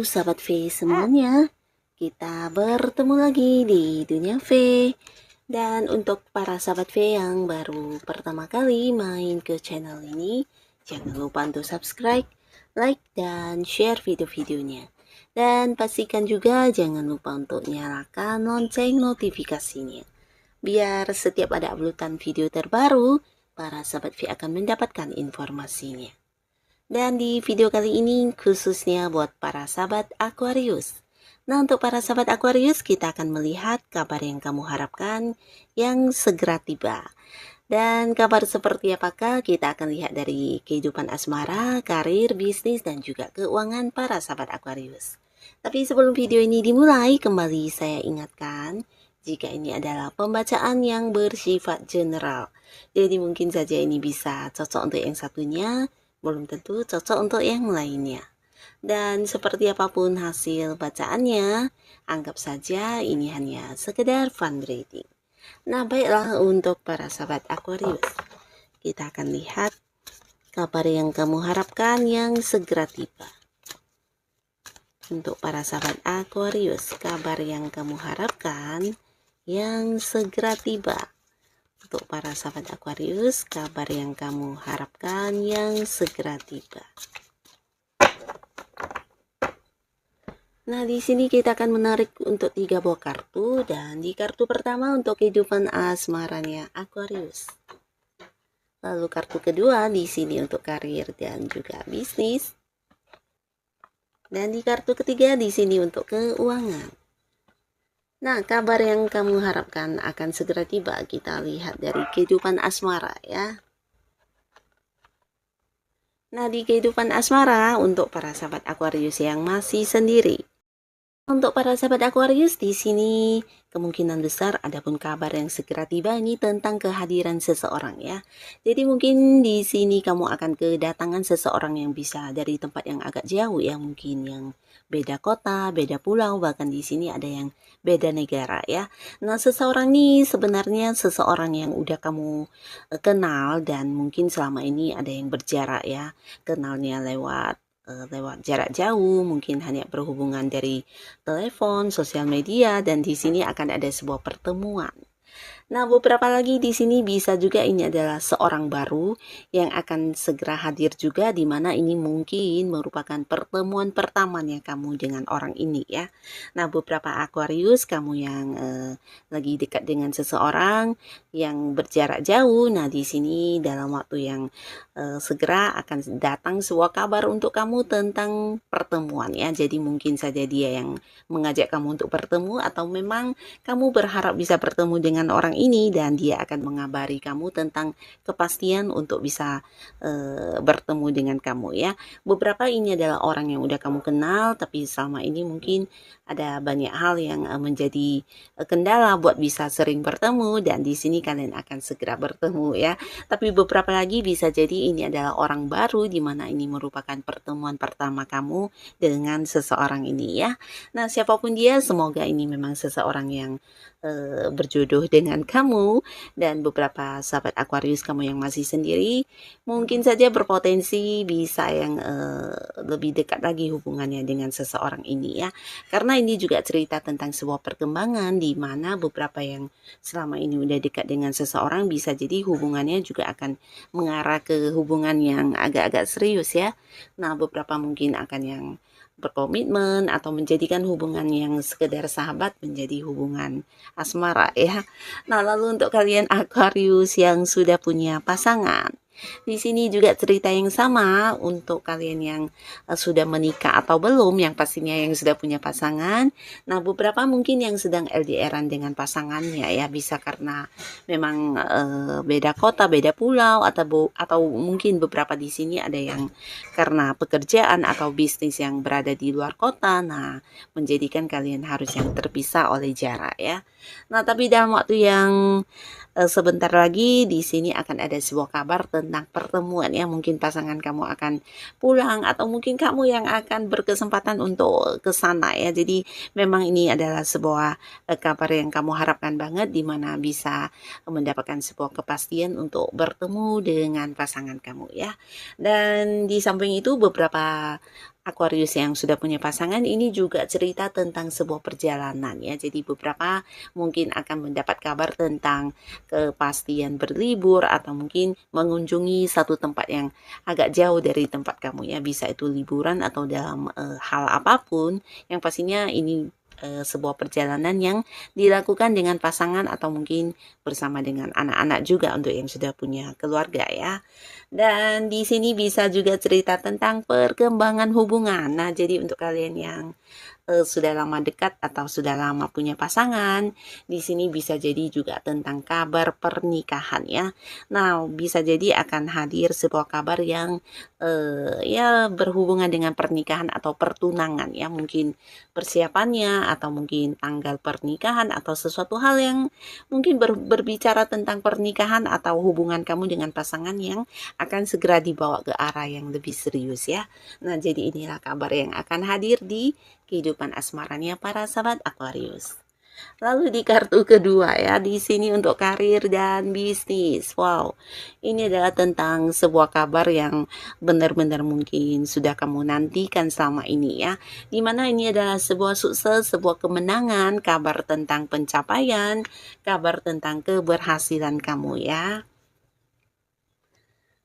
sahabat V semuanya, kita bertemu lagi di dunia V. Dan untuk para sahabat V yang baru pertama kali main ke channel ini, jangan lupa untuk subscribe, like, dan share video-videonya. Dan pastikan juga jangan lupa untuk nyalakan lonceng notifikasinya, biar setiap ada uploadan video terbaru, para sahabat V akan mendapatkan informasinya. Dan di video kali ini khususnya buat para sahabat Aquarius. Nah, untuk para sahabat Aquarius, kita akan melihat kabar yang kamu harapkan yang segera tiba. Dan kabar seperti apakah kita akan lihat dari kehidupan asmara, karir, bisnis, dan juga keuangan para sahabat Aquarius. Tapi sebelum video ini dimulai, kembali saya ingatkan, jika ini adalah pembacaan yang bersifat general. Jadi mungkin saja ini bisa cocok untuk yang satunya, belum tentu cocok untuk yang lainnya. Dan seperti apapun hasil bacaannya, anggap saja ini hanya sekedar fun reading. Nah, baiklah untuk para sahabat Aquarius, kita akan lihat kabar yang kamu harapkan yang segera tiba. Untuk para sahabat Aquarius, kabar yang kamu harapkan yang segera tiba. Untuk para sahabat Aquarius, kabar yang kamu harapkan yang segera tiba. Nah, di sini kita akan menarik untuk 3 buah kartu, dan di kartu pertama untuk kehidupan asmaranya Aquarius. Lalu kartu kedua di sini untuk karir dan juga bisnis. Dan di kartu ketiga di sini untuk keuangan. Nah, kabar yang kamu harapkan akan segera tiba. Kita lihat dari kehidupan asmara ya. Nah, di kehidupan asmara untuk para sahabat Aquarius yang masih sendiri. Untuk para sahabat Aquarius di sini kemungkinan besar adapun kabar yang segera tiba ini tentang kehadiran seseorang ya. Jadi mungkin di sini kamu akan kedatangan seseorang yang bisa dari tempat yang agak jauh ya, mungkin yang beda kota, beda pulau, bahkan di sini ada yang beda negara ya. Nah, seseorang ini sebenarnya seseorang yang udah kamu kenal, dan mungkin selama ini ada yang berjarak ya, kenalnya lewat jarak jauh, mungkin hanya berhubungan dari telepon, sosial media, dan di sini akan ada sebuah pertemuan. Nah, beberapa lagi di sini bisa juga ini adalah seorang baru yang akan segera hadir juga, di mana ini mungkin merupakan pertemuan pertamanya kamu dengan orang ini ya. Nah, beberapa Aquarius kamu yang lagi dekat dengan seseorang yang berjarak jauh, nah di sini dalam waktu yang segera akan datang sebuah kabar untuk kamu tentang pertemuan ya. Jadi mungkin saja dia yang mengajak kamu untuk bertemu, atau memang kamu berharap bisa bertemu dengan orang ini dan dia akan mengabari kamu tentang kepastian untuk bisa bertemu dengan kamu ya. Beberapa ini adalah orang yang udah kamu kenal, tapi selama ini mungkin ada banyak hal yang menjadi kendala buat bisa sering bertemu, dan di sini kalian akan segera bertemu ya. Tapi beberapa lagi bisa jadi ini adalah orang baru, di mana ini merupakan pertemuan pertama kamu dengan seseorang ini ya. Nah, siapapun dia, semoga ini memang seseorang yang berjodoh dengan kamu. Dan beberapa sahabat Aquarius kamu yang masih sendiri, mungkin saja berpotensi bisa yang lebih dekat lagi hubungannya dengan seseorang ini ya. Karena ini juga cerita tentang sebuah perkembangan, di mana beberapa yang selama ini udah dekat dengan seseorang bisa jadi hubungannya juga akan mengarah ke hubungan yang agak-agak serius ya. Nah, beberapa mungkin akan yang berkomitmen atau menjadikan hubungan yang sekedar sahabat menjadi hubungan asmara ya. Nah, lalu untuk kalian Aquarius yang sudah punya pasangan, di sini juga cerita yang sama untuk kalian yang sudah menikah atau belum, yang pastinya yang sudah punya pasangan. Nah, beberapa mungkin yang sedang LDRan dengan pasangannya ya, bisa karena memang beda kota, beda pulau, atau mungkin beberapa di sini ada yang karena pekerjaan atau bisnis yang berada di luar kota. Nah, menjadikan kalian harus yang terpisah oleh jarak ya. Nah, tapi dalam waktu yang sebentar lagi di sini akan ada sebuah kabar tentang pertemuan ya. Mungkin pasangan kamu akan pulang, atau mungkin kamu yang akan berkesempatan untuk ke sana ya. Jadi memang ini adalah sebuah kabar yang kamu harapkan banget, di mana bisa mendapatkan sebuah kepastian untuk bertemu dengan pasangan kamu ya. Dan di samping itu beberapa Aquarius yang sudah punya pasangan ini juga cerita tentang sebuah perjalanan ya. Jadi beberapa mungkin akan mendapat kabar tentang kepastian berlibur atau mungkin mengunjungi satu tempat yang agak jauh dari tempat kamu ya. Bisa itu liburan atau dalam hal apapun. Yang pastinya ini sebuah perjalanan yang dilakukan dengan pasangan atau mungkin bersama dengan anak-anak juga untuk yang sudah punya keluarga ya. Dan di sini bisa juga cerita tentang perkembangan hubungan. Nah, jadi untuk kalian yang sudah lama dekat atau sudah lama punya pasangan, di sini bisa jadi juga tentang kabar pernikahan ya. Nah, bisa jadi akan hadir sebuah kabar yang ya berhubungan dengan pernikahan atau pertunangan ya, mungkin persiapannya atau mungkin tanggal pernikahan atau sesuatu hal yang mungkin berbicara tentang pernikahan atau hubungan kamu dengan pasangan yang akan segera dibawa ke arah yang lebih serius ya. Nah, jadi inilah kabar yang akan hadir di kehidupan asmaranya para sahabat Aquarius. Lalu di kartu kedua ya, di sini untuk karir dan bisnis. Wow, ini adalah tentang sebuah kabar yang benar-benar mungkin sudah kamu nantikan selama ini ya. Dimana ini adalah sebuah sukses, sebuah kemenangan, kabar tentang pencapaian, kabar tentang keberhasilan kamu ya.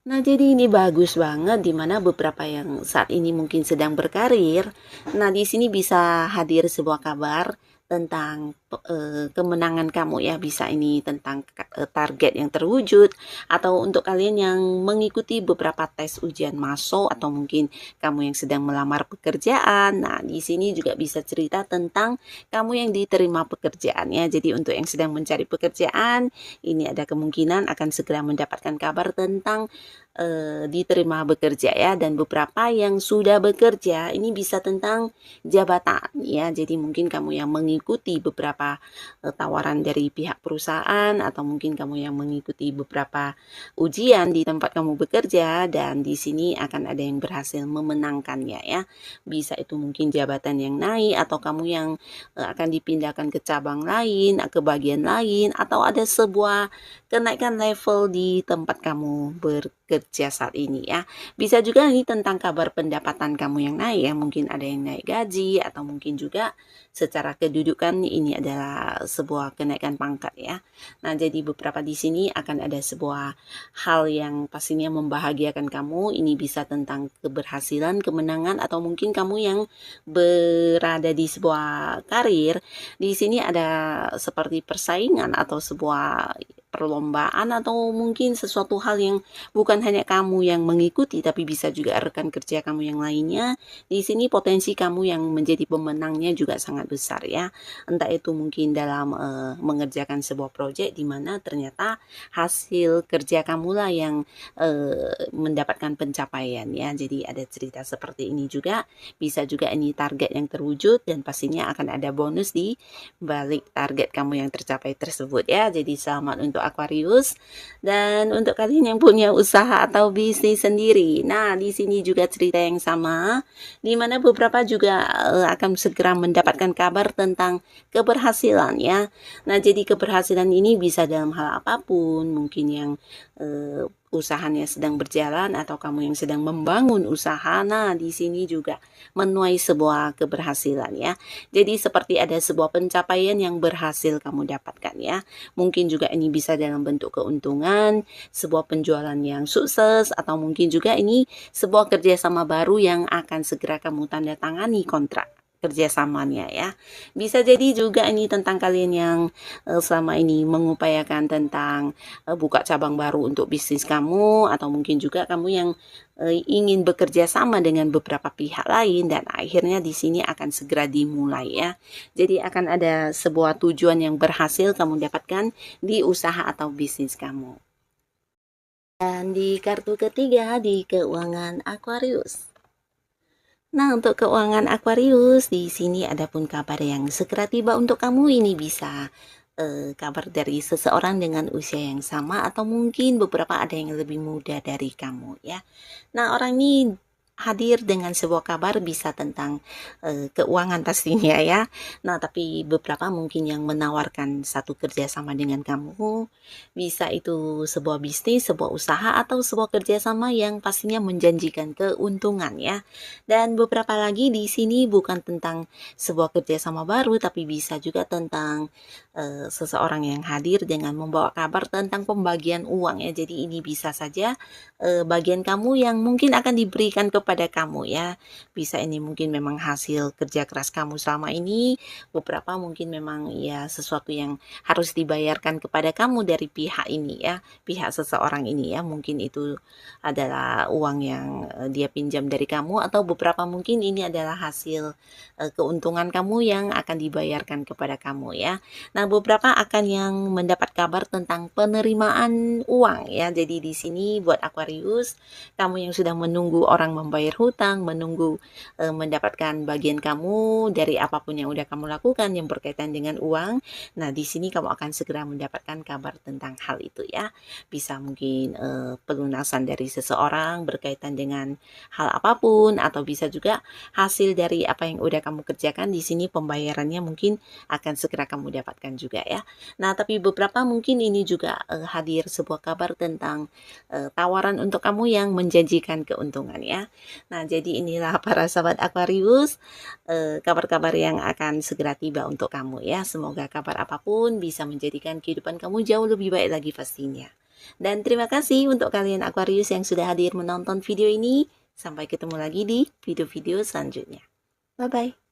Nah, jadi ini bagus banget dimana beberapa yang saat ini mungkin sedang berkarir. Nah, di sini bisa hadir sebuah kabar tentang kemenangan kamu ya, bisa ini tentang target yang terwujud atau untuk kalian yang mengikuti beberapa tes ujian masuk atau mungkin kamu yang sedang melamar pekerjaan. Nah, di sini juga bisa cerita tentang kamu yang diterima pekerjaannya. Jadi untuk yang sedang mencari pekerjaan, ini ada kemungkinan akan segera mendapatkan kabar tentang diterima bekerja ya. Dan beberapa yang sudah bekerja ini bisa tentang jabatan ya. Jadi mungkin kamu yang mengikuti beberapa tawaran dari pihak perusahaan atau mungkin kamu yang mengikuti beberapa ujian di tempat kamu bekerja dan di sini akan ada yang berhasil memenangkannya ya. Bisa itu mungkin jabatan yang naik atau kamu yang akan dipindahkan ke cabang lain, ke bagian lain atau ada sebuah kenaikan level di tempat kamu bekerja saat ini ya. Bisa juga ini tentang kabar pendapatan kamu yang naik ya, mungkin ada yang naik gaji atau mungkin juga secara kedudukan ini adalah sebuah kenaikan pangkat ya. Nah, jadi beberapa di sini akan ada sebuah hal yang pastinya membahagiakan kamu. Ini bisa tentang keberhasilan, kemenangan atau mungkin kamu yang berada di sebuah karir. Di sini ada seperti persaingan atau sebuah perlombaan atau mungkin sesuatu hal yang bukan hanya kamu yang mengikuti tapi bisa juga rekan kerja kamu yang lainnya. Di sini potensi kamu yang menjadi pemenangnya juga sangat besar ya. Entah itu mungkin dalam mengerjakan sebuah proyek di mana ternyata hasil kerja kamulah yang mendapatkan pencapaian ya. Jadi ada cerita seperti ini juga. Bisa juga ini target yang terwujud dan pastinya akan ada bonus di balik target kamu yang tercapai tersebut ya. Jadi selamat untuk Aquarius. Dan untuk kalian yang punya usaha atau bisnis sendiri, nah di sini juga cerita yang sama, di mana beberapa juga akan segera mendapatkan kabar tentang keberhasilan ya. Nah, jadi keberhasilan ini bisa dalam hal apapun, mungkin yang usahanya sedang berjalan atau kamu yang sedang membangun usaha. Nah, di sini juga menuai sebuah keberhasilan ya. Jadi seperti ada sebuah pencapaian yang berhasil kamu dapatkan ya. Mungkin juga ini bisa dalam bentuk keuntungan, sebuah penjualan yang sukses atau mungkin juga ini sebuah kerjasama baru yang akan segera kamu tanda tangani kontrak kerjasamanya ya. Bisa jadi juga ini tentang kalian yang selama ini mengupayakan tentang buka cabang baru untuk bisnis kamu atau mungkin juga kamu yang ingin bekerja sama dengan beberapa pihak lain dan akhirnya di sini akan segera dimulai ya. Jadi akan ada sebuah tujuan yang berhasil kamu dapatkan di usaha atau bisnis kamu. Dan di kartu ketiga di keuangan Aquarius. Nah, untuk keuangan Aquarius, di sini ada pun kabar yang segera tiba untuk kamu. Ini bisa kabar dari seseorang dengan usia yang sama atau mungkin beberapa ada yang lebih muda dari kamu ya. Nah, orang ini hadir dengan sebuah kabar bisa tentang keuangan pastinya ya. Nah, tapi beberapa mungkin yang menawarkan satu kerjasama dengan kamu, bisa itu sebuah bisnis, sebuah usaha, atau sebuah kerjasama yang pastinya menjanjikan keuntungan ya. Dan beberapa lagi di sini bukan tentang sebuah kerjasama baru, tapi bisa juga tentang seseorang yang hadir dengan membawa kabar tentang pembagian uang ya. Jadi ini bisa saja bagian kamu yang mungkin akan diberikan kepada kamu ya. Bisa ini mungkin memang hasil kerja keras kamu selama ini, beberapa mungkin memang ya sesuatu yang harus dibayarkan kepada kamu dari pihak ini ya, pihak seseorang ini ya. Mungkin itu adalah uang yang dia pinjam dari kamu, atau beberapa mungkin ini adalah hasil keuntungan kamu yang akan dibayarkan kepada kamu ya. Nah, beberapa akan yang mendapat kabar tentang penerimaan uang ya. Jadi di sini buat Aquarius, kamu yang sudah menunggu orang membayar hutang, menunggu mendapatkan bagian kamu dari apapun yang udah kamu lakukan yang berkaitan dengan uang. Nah, di sini kamu akan segera mendapatkan kabar tentang hal itu ya. Bisa mungkin pelunasan dari seseorang berkaitan dengan hal apapun, atau bisa juga hasil dari apa yang udah kamu kerjakan. Di sini pembayarannya mungkin akan segera kamu dapatkan juga ya. Nah, tapi beberapa mungkin ini juga hadir sebuah kabar tentang tawaran untuk kamu yang menjanjikan keuntungan ya. Nah, jadi inilah para sahabat Aquarius, kabar-kabar yang akan segera tiba untuk kamu ya. Semoga kabar apapun bisa menjadikan kehidupan kamu jauh lebih baik lagi pastinya. Dan terima kasih untuk kalian Aquarius yang sudah hadir menonton video ini. Sampai ketemu lagi di video-video selanjutnya. Bye-bye.